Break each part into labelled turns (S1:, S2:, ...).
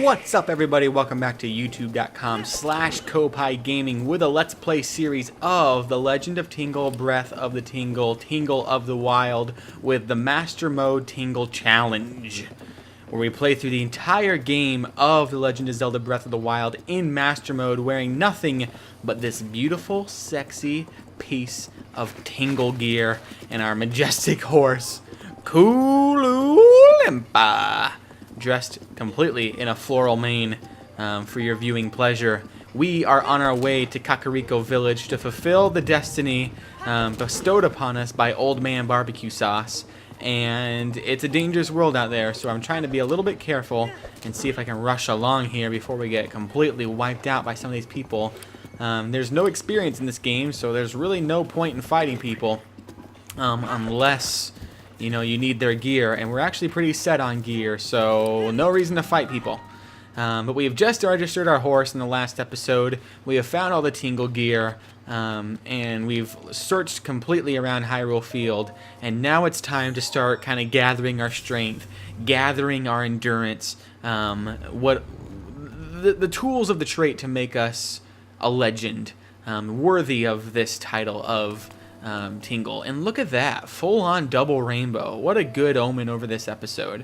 S1: What's up, everybody? Welcome back to youtube.com/Koppai Gaming with a Let's Play series of The Legend of Tingle, Breath of the Tingle, Tingle of the Wild with the Master Mode Tingle Challenge, where we play through the entire game of The Legend of Zelda Breath of the Wild in Master Mode wearing nothing but this beautiful, sexy piece of Tingle gear and our majestic horse, Kululimpa, dressed completely in a floral mane for your viewing pleasure. We are on our way to Kakariko Village to fulfill the destiny bestowed upon us by Old Man Barbecue Sauce. And it's a dangerous world out there, so I'm trying to be a little bit careful and see if I can rush along here before we get completely wiped out by some of these people. There's no experience in this game, so there's really no point in fighting people unless you know you need their gear, and we're actually pretty set on gear, so no reason to fight people. But we have just registered our horse in the last episode. We have found all the Tingle gear, and we've searched completely around Hyrule Field, and now it's time to start kind of gathering our strength, gathering our endurance, the tools of the trait to make us a legend, worthy of this title of Tingle. And look at that, full-on double rainbow. What a good omen over this episode.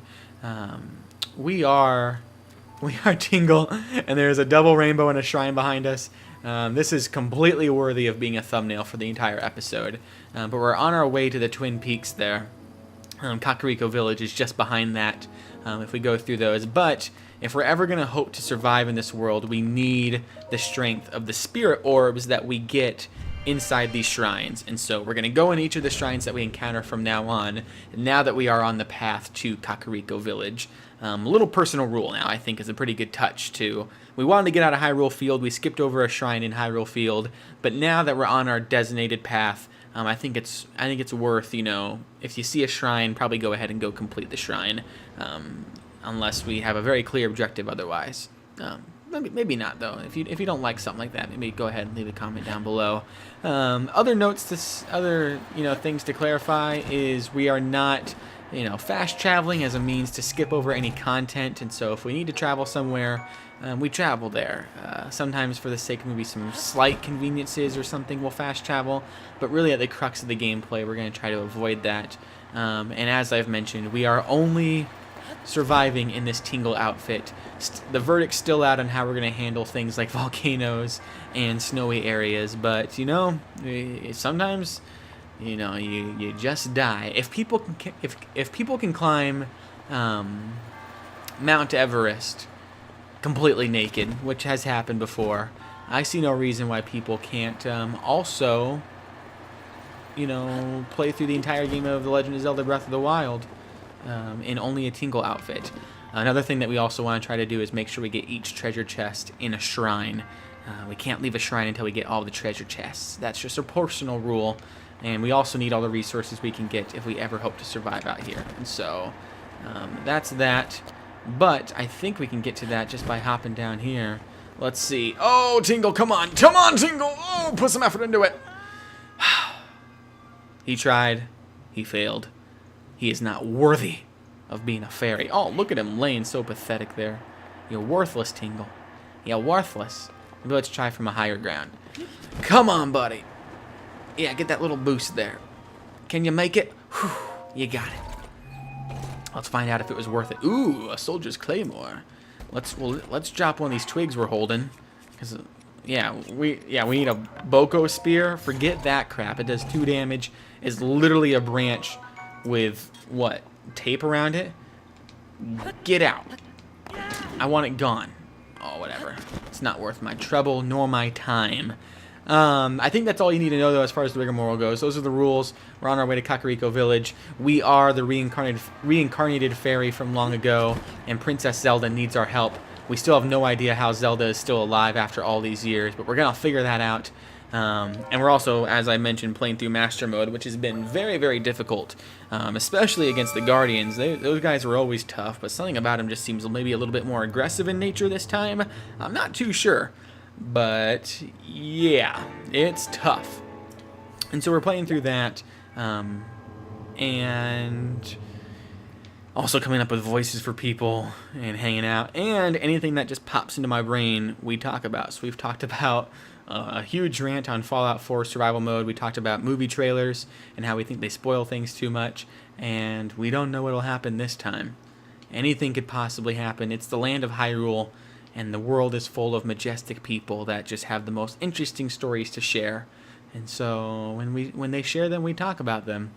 S1: We are Tingle, and there's a double rainbow and a shrine behind us. This is completely worthy of being a thumbnail for the entire episode. But we're on our way to the Twin Peaks there. Kakariko Village is just behind that if we go through those. But if we're ever going to hope to survive in this world, we need the strength of the spirit orbs that we get inside these shrines. And so we're going to go in each of the shrines that we encounter from now on, now that we are on the path to Kakariko Village. A little personal rule now, I think, is a pretty good touch too. We wanted to get out of Hyrule Field, we skipped over a shrine in Hyrule Field, but now that we're on our designated path, I think it's worth, you know, if you see a shrine, probably go ahead and go complete the shrine, unless we have a very clear objective otherwise. Maybe not, though. If you don't like something like that, maybe go ahead and leave a comment down below. Other notes, other things to clarify is we are not fast traveling as a means to skip over any content, and so if we need to travel somewhere, we travel there. Sometimes for the sake of maybe some slight conveniences or something, we'll fast travel, but really at the crux of the gameplay, we're going to try to avoid that. And as I've mentioned, we are only surviving in this Tingle outfit. The verdict's still out on how we're going to handle things like volcanoes and snowy areas, but sometimes you just die. If people can climb Mount Everest completely naked, which has happened before, I see no reason why people can't also play through the entire game of The Legend of Zelda Breath of the Wild in only a Tingle outfit. Another thing that we also want to try to do is make sure we get each treasure chest in a shrine. We can't leave a shrine until we get all the treasure chests. That's just a personal rule, and we also need all the resources we can get if we ever hope to survive out here. And so that's that, but I think we can get to that just by hopping down here. Let's see. Oh, Tingle, come on, Tingle! Oh, put some effort into it. He tried, he failed. He is not worthy of being a fairy. Oh, look at him laying so pathetic there. You're worthless, Tingle. You're worthless. Maybe let's try from a higher ground. Come on, buddy. Yeah, get that little boost there. Can you make it? Whew, you got it. Let's find out if it was worth it. Ooh, a soldier's claymore. Let's drop one of these twigs we're holding. Cause we need a Boko spear. Forget that crap. It does 2 damage. It's literally a branch with what? Tape around it? Get out. I want it gone. Oh, whatever. It's not worth my trouble nor my time. I think that's all you need to know, though, as far as the rigmarole goes. Those are the rules. We're on our way to Kakariko Village. We are the reincarnated fairy from long ago, and Princess Zelda needs our help. We still have no idea how Zelda is still alive after all these years, but we're going to figure that out. And we're also, as I mentioned, playing through Master Mode, which has been very, very difficult, especially against the Guardians. Those guys were always tough, but something about them just seems maybe a little bit more aggressive in nature this time. I'm not too sure, but yeah, it's tough. And so we're playing through that, and Also coming up with voices for people and hanging out, and anything that just pops into my brain we talk about. So we've talked about a huge rant on Fallout 4 survival mode. We talked about movie trailers and how we think they spoil things too much, and we don't know what'll happen this time. Anything could possibly happen. It's the land of Hyrule, and the world is full of majestic people that just have the most interesting stories to share. And so when they share them, we talk about them.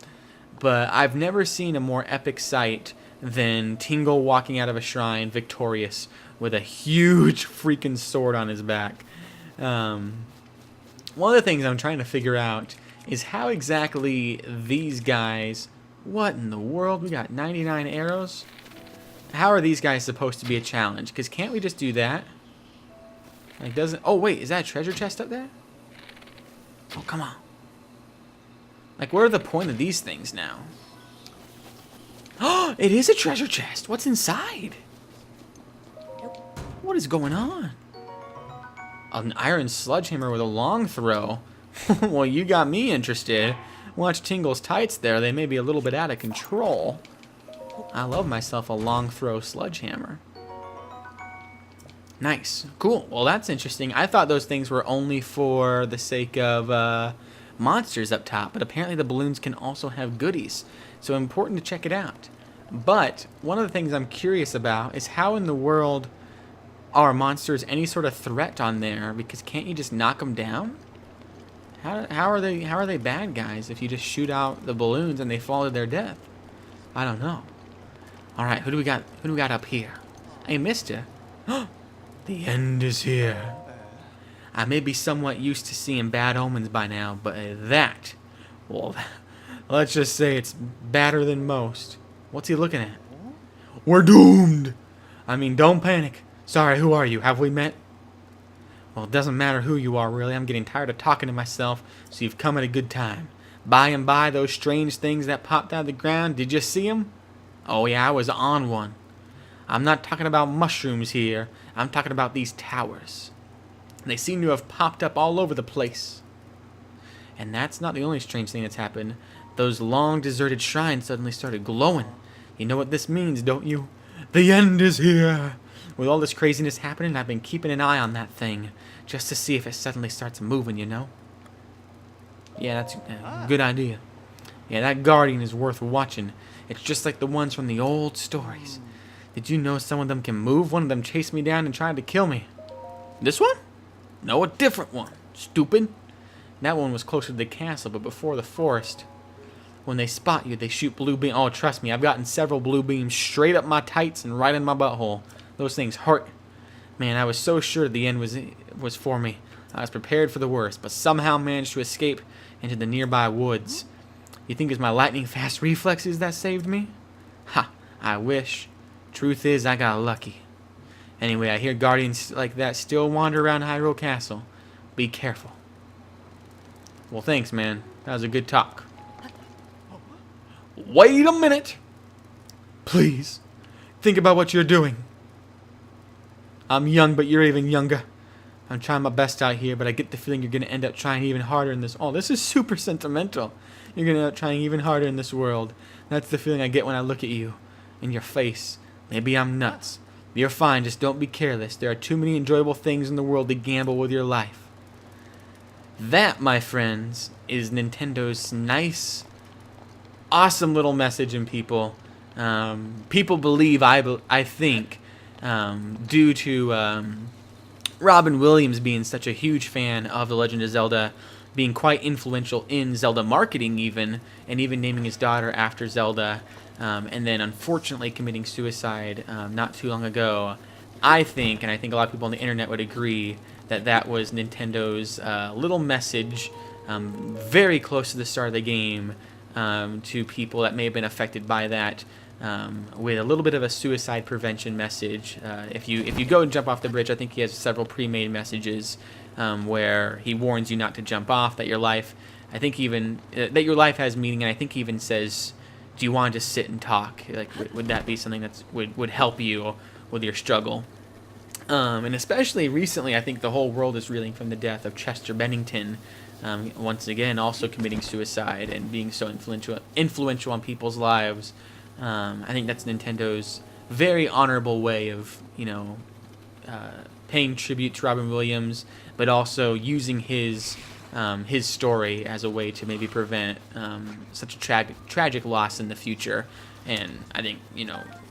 S1: But I've never seen a more epic sight than Tingle walking out of a shrine victorious with a huge freaking sword on his back. One of the things I'm trying to figure out is how exactly these guys... What in the world? We got 99 arrows? How are these guys supposed to be a challenge? Because can't we just do that? Like, doesn't... Oh, wait. Is that a treasure chest up there? Oh, come on. Like, what are the point of these things now? Oh, it is a treasure chest. What's inside? What is going on? An iron sledgehammer with a long throw. Well, you got me interested. Watch Tingle's tights there. They may be a little bit out of control. I love myself a long throw sledgehammer. Nice. Cool. Well, that's interesting. I thought those things were only for the sake of monsters up top, but apparently the balloons can also have goodies. So important to check it out. But one of the things I'm curious about is how in the world are monsters any sort of threat on there? Because can't you just knock them down? How are they bad guys if you just shoot out the balloons and they fall to their death? I don't know. All right, who do we got? Who do we got up here? Hey, mister. The end is here. I may be somewhat used to seeing bad omens by now, but that, well, let's just say it's badder than most. What's he looking at? We're doomed. I mean, don't panic. Sorry, who are you? Have we met? Well, it doesn't matter who you are, really. I'm getting tired of talking to myself, so you've come at a good time. By and by, those strange things that popped out of the ground, did you see them? Oh, yeah, I was on one. I'm not talking about mushrooms here. I'm talking about these towers. They seem to have popped up all over the place. And that's not the only strange thing that's happened. Those long deserted shrines suddenly started glowing. You know what this means, don't you? The end is here. With all this craziness happening, I've been keeping an eye on that thing, just to see if it suddenly starts moving, you know? Yeah, that's a good idea. Yeah, that guardian is worth watching. It's just like the ones from the old stories. Did you know some of them can move? One of them chased me down and tried to kill me. This one? No, a different one. Stupid. That one was closer to the castle, but before the forest. When they spot you, they shoot blue beams. Oh, trust me, I've gotten several blue beams straight up my tights and right in my butthole. Those things hurt. Man, I was so sure the end was for me. I was prepared for the worst, but somehow managed to escape into the nearby woods. You think it's my lightning-fast reflexes that saved me? Ha! I wish. Truth is, I got lucky. Anyway, I hear guardians like that still wander around Hyrule Castle. Be careful. Well, thanks, man. That was a good talk. Wait a minute! Please, think about what you're doing. I'm young, but you're even younger. I'm trying my best out here, but I get the feeling you're going to end up trying even harder in this... Oh, this is super sentimental. You're going to end up trying even harder in this world. That's the feeling I get when I look at you. In your face. Maybe I'm nuts. You're fine, just don't be careless. There are too many enjoyable things in the world to gamble with your life. That, my friends, is Nintendo's nice, awesome little message in people. People believe, I think, due to Robin Williams being such a huge fan of The Legend of Zelda, being quite influential in Zelda marketing even, and even naming his daughter after Zelda, and then unfortunately committing suicide not too long ago. I think, and I think a lot of people on the internet would agree, that that was Nintendo's little message, very close to the start of the game, to people that may have been affected by that, with a little bit of a suicide prevention message. If you go and jump off the bridge, I think he has several pre-made messages where he warns you not to jump off, that your life, I think even that your life has meaning, and I think he even says, do you want to just sit and talk? Like, would that be something that would help you with your struggle? And especially recently, I think the whole world is reeling from the death of Chester Bennington, once again also committing suicide and being so influential on people's lives. I think that's Nintendo's very honorable way of, paying tribute to Robin Williams, but also using his story as a way to maybe prevent such a tragic loss in the future. And I think,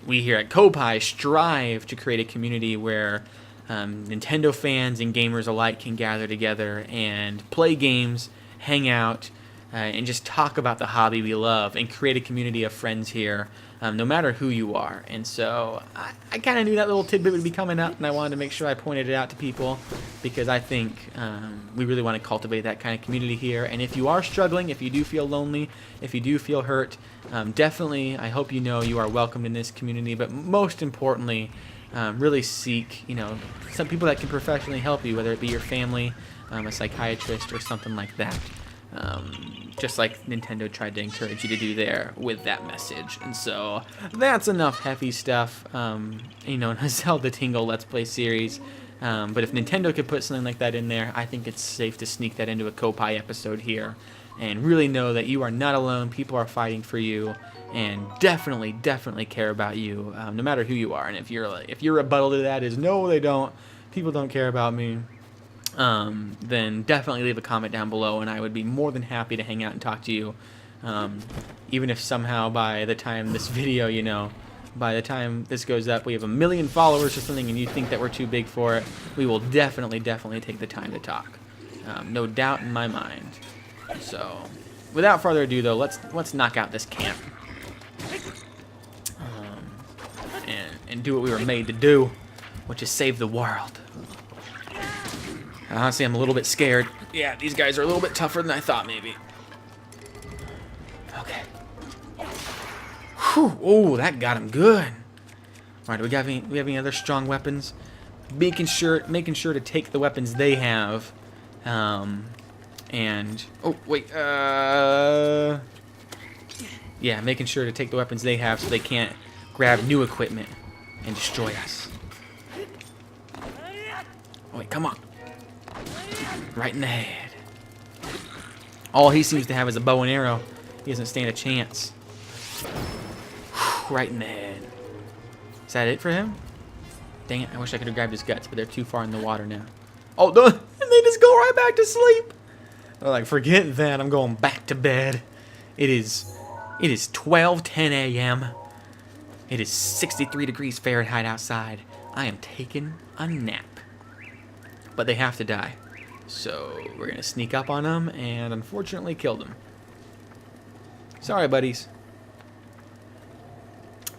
S1: we here at Koppai strive to create a community where Nintendo fans and gamers alike can gather together and play games, hang out, and just talk about the hobby we love and create a community of friends here, no matter who you are. And so I kind of knew that little tidbit would be coming up, and I wanted to make sure I pointed it out to people because I think we really want to cultivate that kind of community here. And if you are struggling, if you do feel lonely, if you do feel hurt, definitely I hope you are welcomed in this community. But most importantly, really seek some people that can professionally help you, whether it be your family, a psychiatrist, or something like that. Just like Nintendo tried to encourage you to do there with that message. And so that's enough heavy stuff, in a Zelda Tingle Let's Play series. But if Nintendo could put something like that in there, I think it's safe to sneak that into a Koppai episode here and really know that you are not alone. People are fighting for you and definitely care about you, no matter who you are. And if your rebuttal to that is, no, they don't, people don't care about me, then definitely leave a comment down below, and I would be more than happy to hang out and talk to you. Even if somehow by the time this video, by the time this goes up, we have 1 million followers or something, and you think that we're too big for it, we will definitely take the time to talk. No doubt in my mind. So, without further ado, though, let's knock out this camp, and do what we were made to do, which is save the world. Honestly, I'm a little bit scared. Yeah, these guys are a little bit tougher than I thought, maybe. Okay. Whew. Oh, that got him good. All right, do we have any other strong weapons? Making sure to take the weapons they have. And oh wait, yeah, making sure to take the weapons they have so they can't grab new equipment and destroy us. Oh wait, come on. Right in the head. All he seems to have is a bow and arrow. He doesn't stand a chance. Right in the head. Is that it for him? Dang it, I wish I could have grabbed his guts, but they're too far in the water now. Oh, and they just go right back to sleep. They're like, forget that, I'm going back to bed. It is 12:10 a.m. It is 63 degrees Fahrenheit outside. I am taking a nap. But they have to die. So we're going to sneak up on them and unfortunately kill them. Sorry, buddies.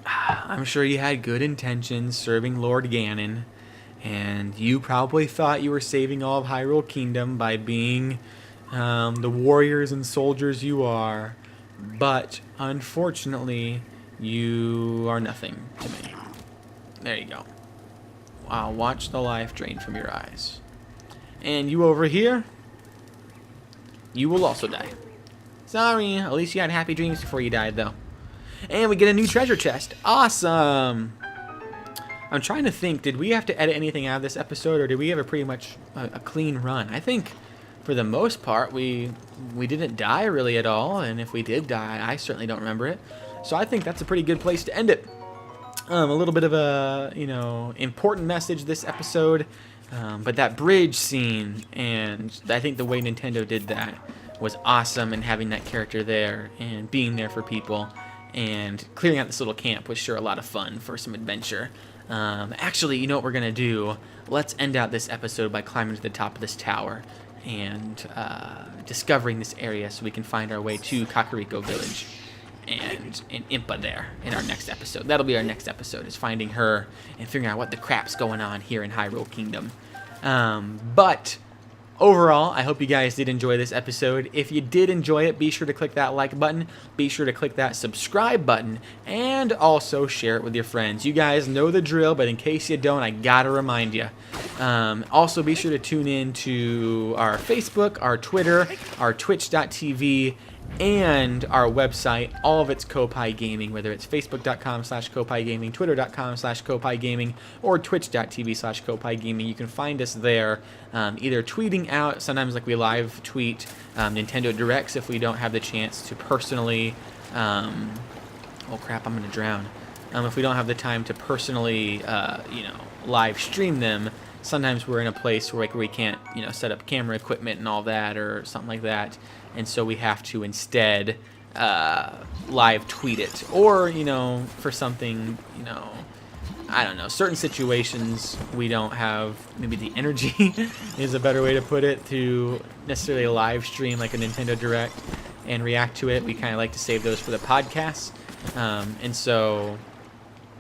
S1: I'm sure you had good intentions serving Lord Ganon, and you probably thought you were saving all of Hyrule Kingdom by being the warriors and soldiers you are, but unfortunately you are nothing to me. There you go. I'll watch the life drain from your eyes. And you over here, you will also die. Sorry, at least you had happy dreams before you died, though. And we get a new treasure chest. Awesome! I'm trying to think, did we have to edit anything out of this episode, or did we have a pretty much a clean run? I think, for the most part, we didn't die really at all, and if we did die, I certainly don't remember it. So I think that's a pretty good place to end it. A little bit of a, important message this episode. But that bridge scene, and I think the way Nintendo did that was awesome, and having that character there and being there for people and clearing out this little camp was sure a lot of fun for some adventure. Actually, you know what we're going to do? Let's end out this episode by climbing to the top of this tower and discovering this area so we can find our way to Kakariko Village and Impa there in our next episode. That'll be our next episode, is finding her and figuring out what the crap's going on here in Hyrule Kingdom. But overall, I hope you guys did enjoy this episode. If you did enjoy it, be sure to click that like button, be sure to click that subscribe button, and also share it with your friends. You guys know the drill, but in case you don't, I gotta remind you. Also, be sure to tune in to our Facebook, our Twitter, our Twitch.tv, and our website. All of it's Koppai Gaming, whether it's facebook.com/Koppai Gaming, twitter.com/Koppai Gaming, or twitch.tv/Koppai Gaming. You can find us there, either tweeting out, sometimes like we live tweet Nintendo Directs if we don't have the chance to personally oh crap, I'm gonna drown. If we don't have the time to personally, live stream them, sometimes we're in a place where we can't, set up camera equipment and all that or something like that, and so we have to instead live tweet it, or for something, I don't know, certain situations we don't have maybe the energy is a better way to put it, to necessarily live stream like a Nintendo Direct and react to it. We kind of like to save those for the podcast, and so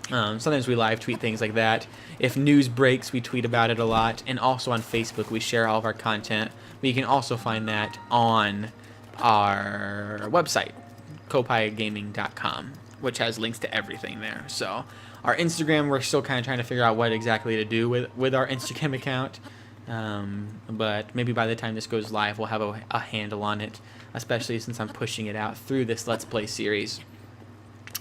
S1: sometimes we live tweet things like that. If news breaks, we tweet about it a lot, and also on Facebook we share all of our content. But you can also find that on our website, koppaigaming.com, which has links to everything there. So our Instagram, we're still kind of trying to figure out what exactly to do with our Instagram account, but maybe by the time this goes live we'll have a handle on it, especially since I'm pushing it out through this Let's Play series.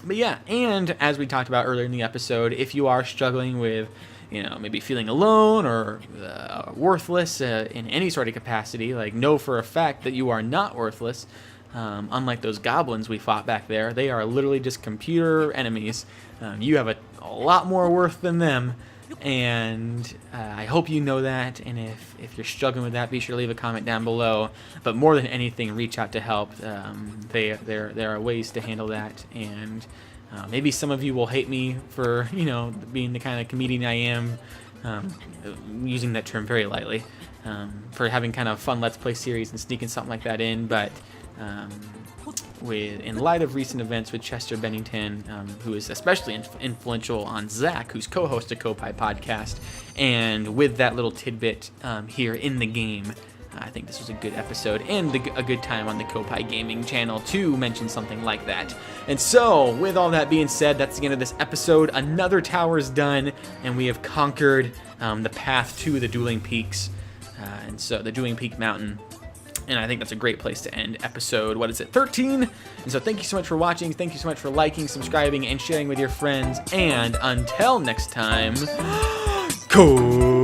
S1: But yeah, and as we talked about earlier in the episode, if you are struggling with, maybe feeling alone or worthless in any sort of capacity, like, know for a fact that you are not worthless. Unlike those goblins we fought back there, they are literally just computer enemies. You have a lot more worth than them, and I hope you know that. And if you're struggling with that, be sure to leave a comment down below. But more than anything, reach out to help. There are ways to handle that, and maybe some of you will hate me for being the kind of comedian I am, using that term very lightly, for having kind of fun Let's Play series and sneaking something like that in. But in light of recent events with Chester Bennington, who is especially influential on Zach, who's co-host of Koppai Podcast, and with that little tidbit here in the game, I think this was a good episode and a good time on the Koppai Gaming channel to mention something like that. And so, with all that being said, that's the end of this episode. Another tower's done, and we have conquered the path to the Dueling Peaks, and so the Dueling Peak Mountain. And I think that's a great place to end episode, 13? And so thank you so much for watching. Thank you so much for liking, subscribing, and sharing with your friends. And until next time, cool.